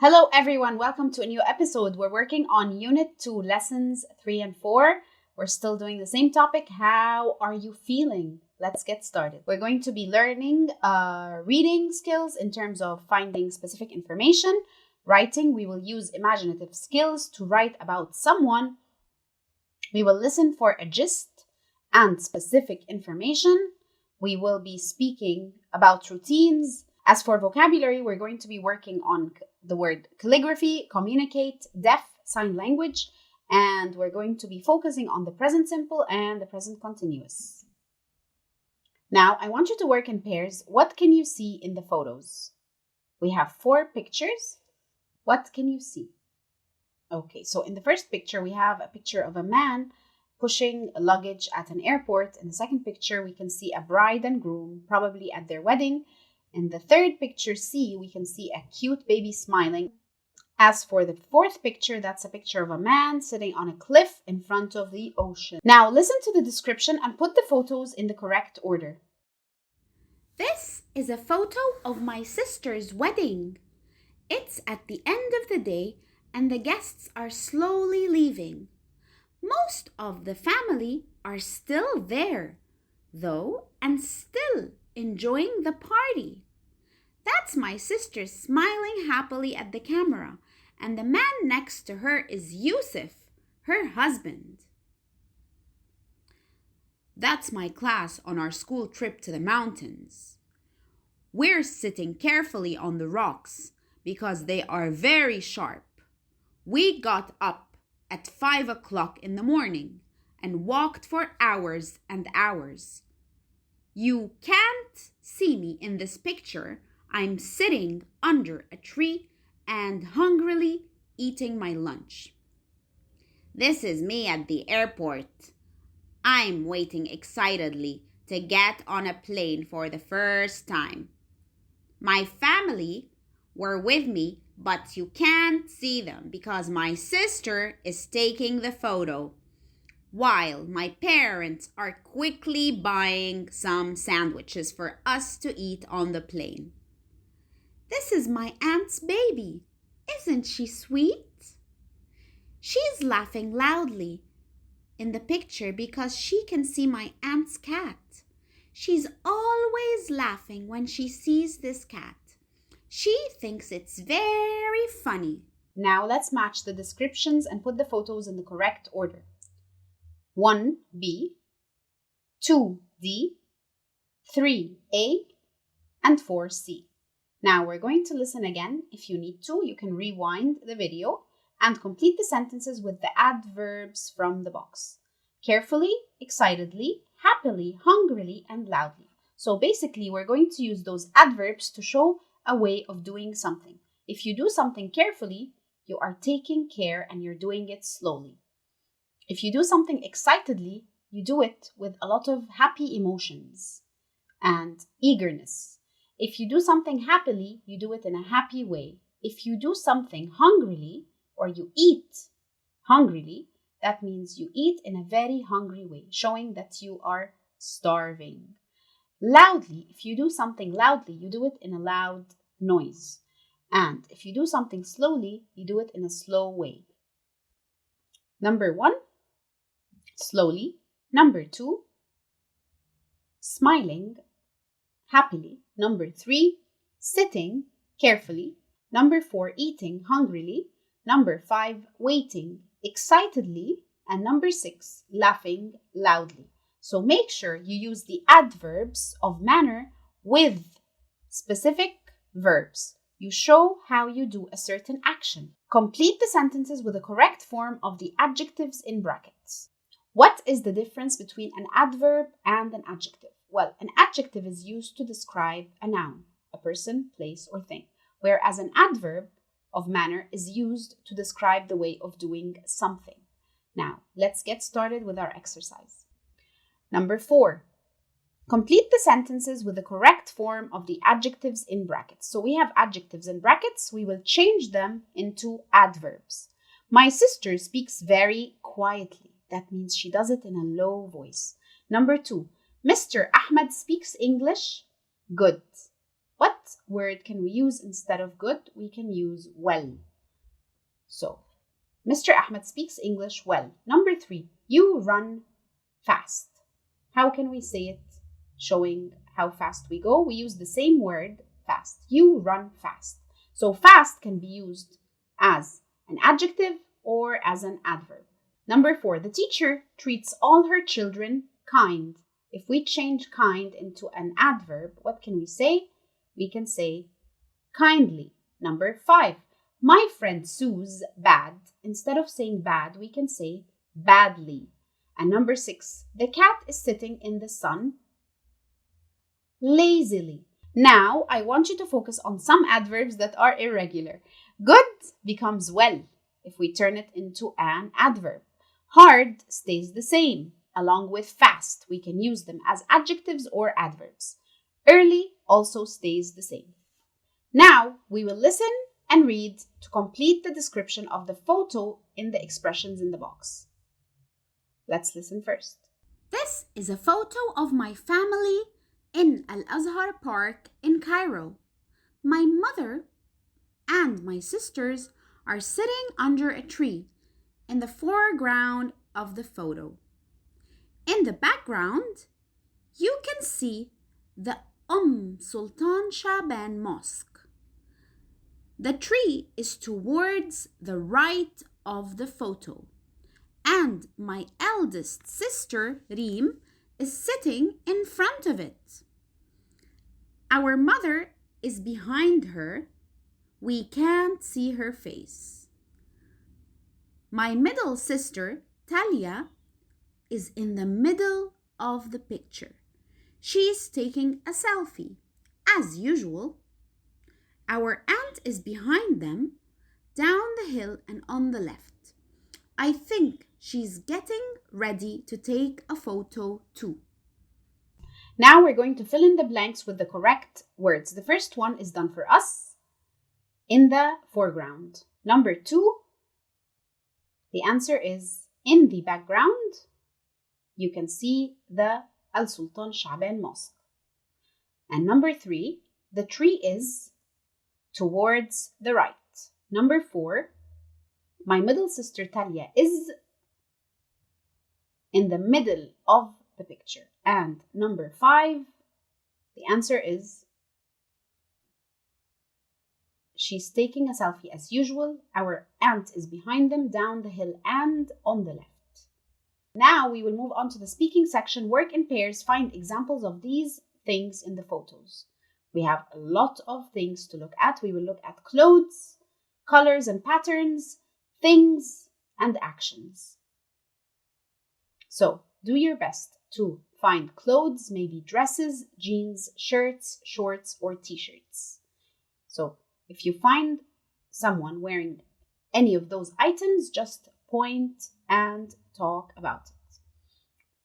Hello everyone, welcome to a new episode. We're working on Unit 2, Lessons 3 and 4. We're still doing the same topic. How are you feeling? Let's get started. We're going to be learning reading skills in terms of finding specific information. Writing, we will use imaginative skills to write about someone. We will listen for a gist and specific information. We will be speaking about routines. As for vocabulary, we're going to be working on the word calligraphy, communicate, deaf, sign language, and we're going to be focusing on the present simple and the present continuous. Now, I want you to work in pairs. What can you see in the photos? We have 4 pictures. What can you see? Okay, so in the first picture, we have a picture of a man pushing luggage at an airport. In the second picture, we can see a bride and groom, probably at their wedding. In the third picture, C, we can see a cute baby smiling. As for the fourth picture, that's a picture of a man sitting on a cliff in front of the ocean. Now, listen to the description and put the photos in the correct order. This is a photo of my sister's wedding. It's at the end of the day and the guests are slowly leaving. Most of the family are still there, though, and still enjoying the party. That's my sister smiling happily at the camera, and the man next to her is Yusuf, her husband. That's my class on our school trip to the mountains. We're sitting carefully on the rocks because they are very sharp. We got up at 5 o'clock in the morning and walked for hours and hours. You can't see me in this picture. I'm sitting under a tree and hungrily eating my lunch. This is me at the airport. I'm waiting excitedly to get on a plane for the first time. My family were with me, but you can't see them because my sister is taking the photo, while my parents are quickly buying some sandwiches for us to eat on the plane. This is my aunt's baby. Isn't she sweet? She's laughing loudly in the picture because she can see my aunt's cat. She's always laughing when she sees this cat. She thinks it's very funny. Now, let's match the descriptions and put the photos in the correct order. 1B, 2D, 3A, and 4C. Now we're going to listen again. If you need to, you can rewind the video and complete the sentences with the adverbs from the box. Carefully, excitedly, happily, hungrily, and loudly. So basically, we're going to use those adverbs to show a way of doing something. If you do something carefully, you are taking care and you're doing it slowly. If you do something excitedly, you do it with a lot of happy emotions and eagerness. If you do something happily, you do it in a happy way. If you do something hungrily or you eat hungrily, that means you eat in a very hungry way, showing that you are starving. Loudly, if you do something loudly, you do it in a loud noise. And if you do something slowly, you do it in a slow way. Number 1, slowly. Number 2, smiling happily. Number 3, sitting carefully. Number 4, eating hungrily. Number 5, waiting excitedly. And number 6, laughing loudly. So make sure you use the adverbs of manner with specific verbs. You show how you do a certain action. Complete the sentences with the correct form of the adjectives in brackets. What is the difference between an adverb and an adjective? Well, an adjective is used to describe a noun, a person, place, or thing, whereas an adverb of manner is used to describe the way of doing something. Now, let's get started with our exercise. Number 4, complete the sentences with the correct form of the adjectives in brackets. So we have adjectives in brackets. We will change them into adverbs. My sister speaks very quietly. That means she does it in a low voice. Number 2, Mr. Ahmed speaks English good. What word can we use instead of good? We can use well. So, Mr. Ahmed speaks English well. Number 3, you run fast. How can we say it showing how fast we go? We use the same word, fast. You run fast. So fast can be used as an adjective or as an adverb. Number 4, the teacher treats all her children kind. If we change kind into an adverb, what can we say? We can say kindly. Number 5, my friend Sue's bad. Instead of saying bad, we can say badly. And number 6, the cat is sitting in the sun lazily. Now, I want you to focus on some adverbs that are irregular. Good becomes well if we turn it into an adverb. Hard stays the same. Along with fast, we can use them as adjectives or adverbs. Early also stays the same. Now, we will listen and read to complete the description of the photo in the expressions in the box. Let's listen first. This is a photo of my family in Al-Azhar Park in Cairo. My mother and my sisters are sitting under a tree in the foreground of the photo. In the background, you can see the Sultan Shaban Mosque. The tree is towards the right of the photo, and my eldest sister, Reem, is sitting in front of it. Our mother is behind her. We can't see her face. My middle sister, Talia, is in the middle of the picture. She's taking a selfie, as usual. Our aunt is behind them, down the hill and on the left. I think she's getting ready to take a photo too. Now we're going to fill in the blanks with the correct words. The first one is done for us, in the foreground. Number 2, the answer is in the background. You can see the Al Sultan Shaban Mosque. And number 3, the tree is towards the right. Number 4, my middle sister Talia is in the middle of the picture. And number 5, the answer is she's taking a selfie as usual. Our aunt is behind them, down the hill and on the left. Now we will move on to the speaking section. Work in pairs. Find examples of these things in the photos. We have a lot of things to look at. We will look at clothes, colors and patterns, things, and actions. So do your best to find clothes, maybe dresses, jeans, shirts, shorts, or t-shirts. So if you find someone wearing any of those items, just point and talk about it.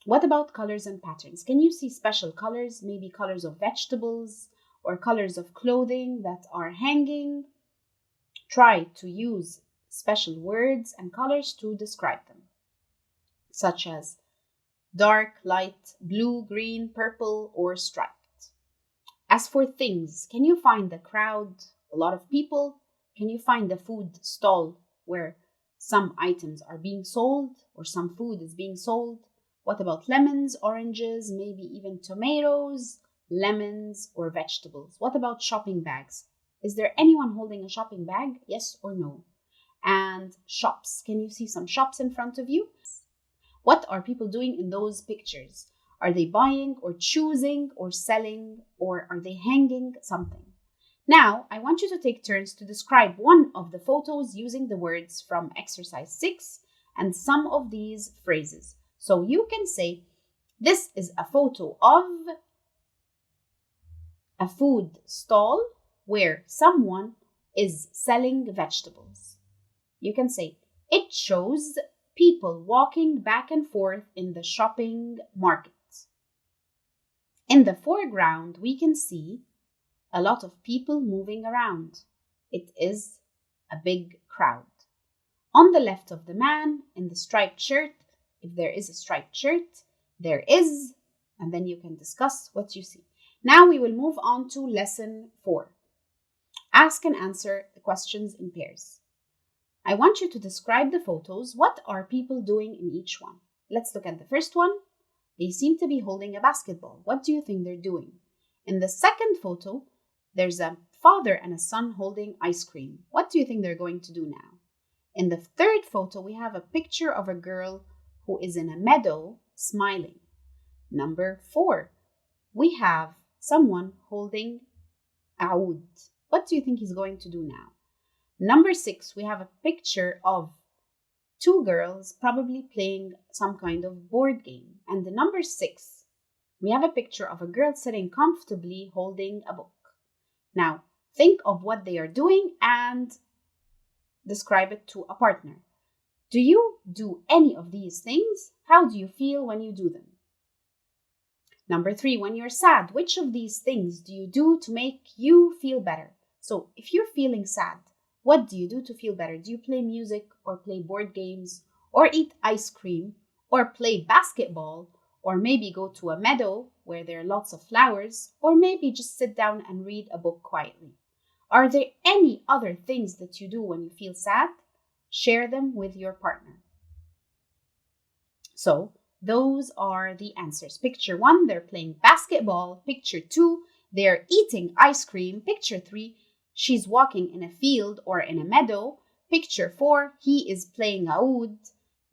What about colors and patterns? Can you see special colors, maybe colors of vegetables or colors of clothing that are hanging? Try to use special words and colors to describe them, such as dark, light, blue, green, purple, or striped. As for things, can you find the crowd, a lot of people? Can you find the food stall where some items are being sold or some food is being sold? What about lemons, oranges, maybe even tomatoes, lemons, or vegetables? What about shopping bags? Is there anyone holding a shopping bag? Yes or no? And shops. Can you see some shops in front of you? What are people doing in those pictures? Are they buying or choosing or selling, or are they hanging something? Now, I want you to take turns to describe one of the photos using the words from exercise 6 and some of these phrases. So you can say, this is a photo of a food stall where someone is selling vegetables. You can say, it shows people walking back and forth in the shopping market. In the foreground, we can see a lot of people moving around. It is a big crowd. On the left of the man in the striped shirt, if there is a striped shirt, there is, and then you can discuss what you see. Now we will move on to lesson 4. Ask and answer the questions in pairs. I want you to describe the photos. What are people doing in each one? Let's look at the first one. They seem to be holding a basketball. What do you think they're doing? In the second photo, there's a father and a son holding ice cream. What do you think they're going to do now? In the third photo, we have a picture of a girl who is in a meadow smiling. Number 4, we have someone holding oud. What do you think he's going to do now? Number 6, we have a picture of 2 girls probably playing some kind of board game. And the number 6, we have a picture of a girl sitting comfortably holding a book. Now, think of what they are doing and describe it to a partner. Do you do any of these things? How do you feel when you do them? Number 3, when you're sad, which of these things do you do to make you feel better? So if you're feeling sad, what do you do to feel better? Do you play music or play board games or eat ice cream or play basketball or maybe go to a meadow where there are lots of flowers or maybe just sit down and read a book quietly? Are there any other things that you do when you feel sad? Share them with your partner. So those are the answers. Picture 1, they're playing basketball. Picture 2, they're eating ice cream. Picture 3, she's walking in a field or in a meadow. Picture 4, he is playing oud.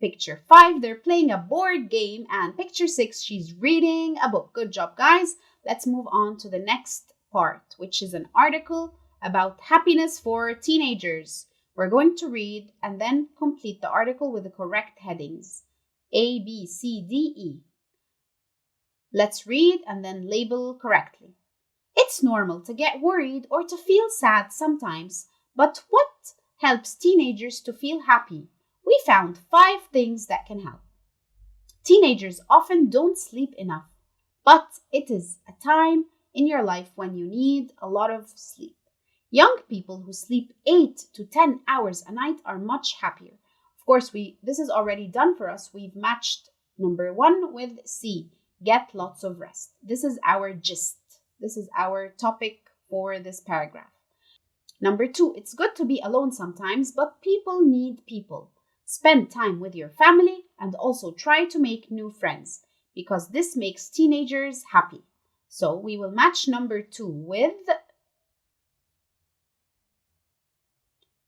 Picture 5, they're playing a board game. And picture 6, she's reading a book. Good job, guys. Let's move on to the next part, which is an article about happiness for teenagers. We're going to read and then complete the article with the correct headings. A, B, C, D, E. Let's read and then label correctly. It's normal to get worried or to feel sad sometimes, but what helps teenagers to feel happy? We found 5 things that can help. Teenagers often don't sleep enough, but it is a time in your life when you need a lot of sleep. Young people who sleep 8 to 10 hours a night are much happier. Of course, this is already done for us. We've matched number 1 with C, get lots of rest. This is our gist. This is our topic for this paragraph. Number 2, it's good to be alone sometimes, but people need people. Spend time with your family and also try to make new friends because this makes teenagers happy. So we will match number 2 with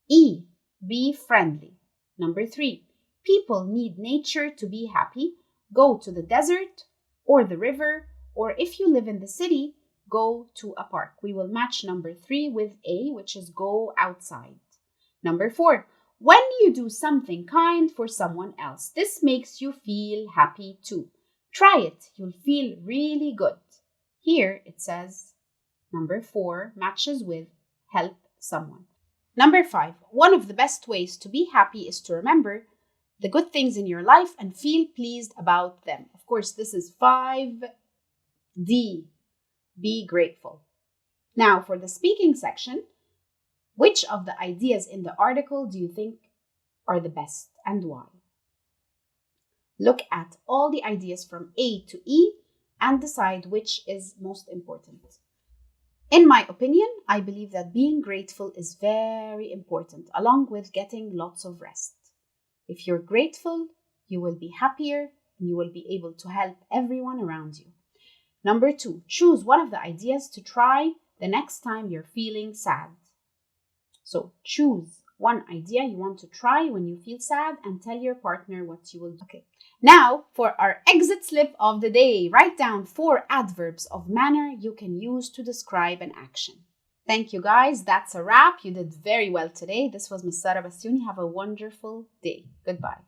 E, be friendly. Number 3, people need nature to be happy. Go to the desert or the river, or if you live in the city, go to a park. We will match number 3 with A, which is go outside. Number 4, when you do something kind for someone else, this makes you feel happy too. Try it, you'll feel really good. Here it says number 4 matches with help someone. Number 5, one of the best ways to be happy is to remember the good things in your life and feel pleased about them. Of course, this is 5D, be grateful. Now for the speaking section, which of the ideas in the article do you think are the best and why? Look at all the ideas from A to E and decide which is most important. In my opinion, I believe that being grateful is very important, along with getting lots of rest. If you're grateful, you will be happier and you will be able to help everyone around you. Number 2, choose one of the ideas to try the next time you're feeling sad. So choose one idea you want to try when you feel sad and tell your partner what you will do. Okay. Now for our exit slip of the day, write down 4 adverbs of manner you can use to describe an action. Thank you guys. That's a wrap. You did very well today. This was Ms. Sara Bastiuni. Have a wonderful day. Goodbye.